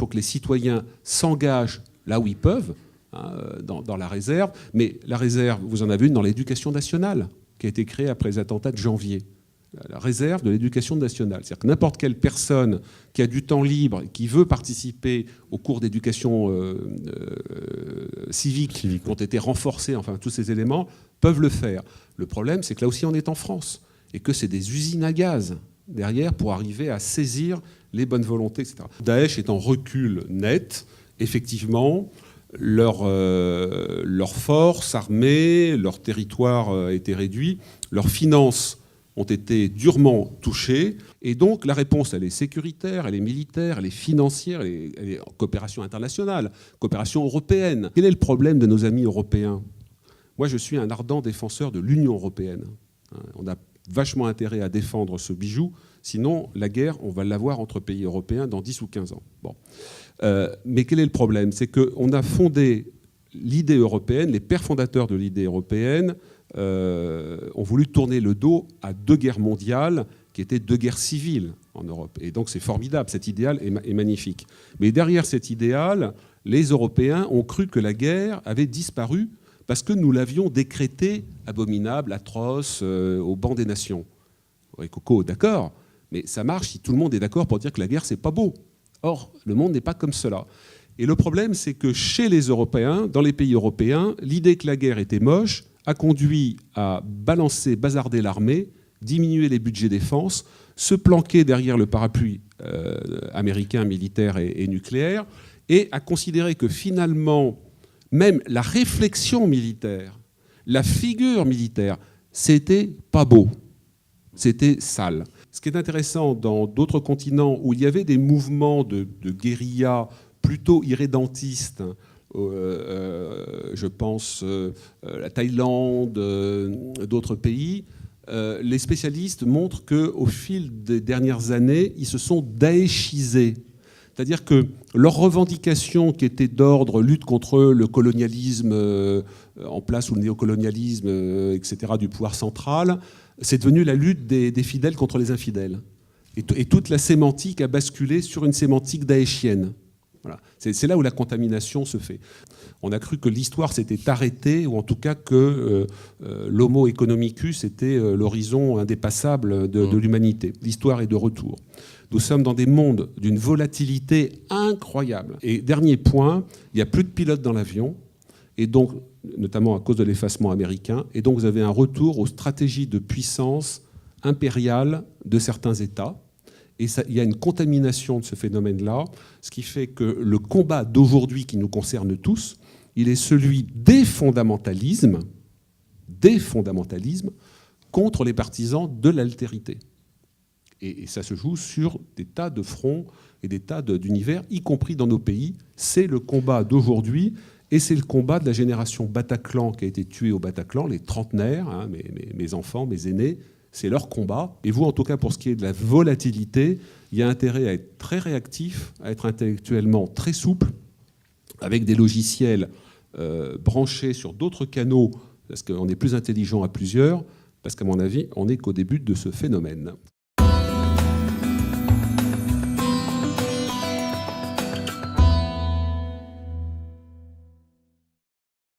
que les citoyens s'engagent là où ils peuvent, hein, dans la réserve. Mais la réserve, vous en avez une dans l'éducation nationale, qui a été créée après les attentats de janvier. La réserve de l'éducation nationale. C'est-à-dire que n'importe quelle personne qui a du temps libre, qui veut participer aux cours d'éducation civique qui ont été renforcés, enfin tous ces éléments, peuvent le faire. Le problème, c'est que là aussi on est en France, et que c'est des usines à gaz derrière pour arriver à saisir les bonnes volontés, etc. Daesh est en recul net, effectivement. Leur force armée, leur territoire a été réduit, leurs finances ont été durement touchées. Et donc, la réponse, elle est sécuritaire, elle est militaire, elle est financière, elle est en coopération internationale, coopération européenne. Quel est le problème de nos amis européens ? Moi, je suis un ardent défenseur de l'Union européenne. On a vachement intérêt à défendre ce bijou, sinon, la guerre, on va l'avoir entre pays européens dans 10 ou 15 ans. Bon. Mais quel est le problème ? C'est qu'on a fondé l'idée européenne, les pères fondateurs de l'idée européenne, ont voulu tourner le dos à 2 guerres mondiales qui étaient 2 guerres civiles en Europe. Et donc c'est formidable, cet idéal est magnifique. Mais derrière cet idéal, les Européens ont cru que la guerre avait disparu parce que nous l'avions décrétée abominable, atroce, au banc des nations. Oui, Coco, d'accord, mais ça marche si tout le monde est d'accord pour dire que la guerre, c'est pas beau. Or, le monde n'est pas comme cela. Et le problème, c'est que chez les Européens, dans les pays européens, l'idée que la guerre était moche a conduit à balancer, bazarder l'armée, diminuer les budgets défense, se planquer derrière le parapluie américain, militaire et nucléaire, et à considérer que finalement, même la réflexion militaire, la figure militaire, c'était pas beau, c'était sale. Ce qui est intéressant dans d'autres continents où il y avait des mouvements de guérilla plutôt irrédentistes, je pense la Thaïlande, d'autres pays, les spécialistes montrent qu'au fil des dernières années, ils se sont daéchisés. C'est-à-dire que leurs revendications qui étaient d'ordre lutte contre le colonialisme en place ou le néocolonialisme, etc., du pouvoir central, c'est devenu la lutte des fidèles contre les infidèles. Et toute la sémantique a basculé sur une sémantique daéchienne. Voilà. C'est là où la contamination se fait. On a cru que l'histoire s'était arrêtée, ou en tout cas que l'homo economicus était l'horizon indépassable de l'humanité. L'histoire est de retour. Nous sommes dans des mondes d'une volatilité incroyable. Et dernier point, il n'y a plus de pilotes dans l'avion, et donc, notamment à cause de l'effacement américain, et donc vous avez un retour aux stratégies de puissance impériale de certains États. Et il y a une contamination de ce phénomène-là, ce qui fait que le combat d'aujourd'hui qui nous concerne tous, il est celui des fondamentalismes contre les partisans de l'altérité. Et ça se joue sur des tas de fronts et des tas d'univers, y compris dans nos pays. C'est le combat d'aujourd'hui, et c'est le combat de la génération Bataclan qui a été tuée au Bataclan, les trentenaires, hein, mes enfants, mes aînés. C'est leur combat. Et vous, en tout cas, pour ce qui est de la volatilité, il y a intérêt à être très réactif, à être intellectuellement très souple, avec des logiciels branchés sur d'autres canaux, parce qu'on est plus intelligent à plusieurs, parce qu'à mon avis, on n'est qu'au début de ce phénomène.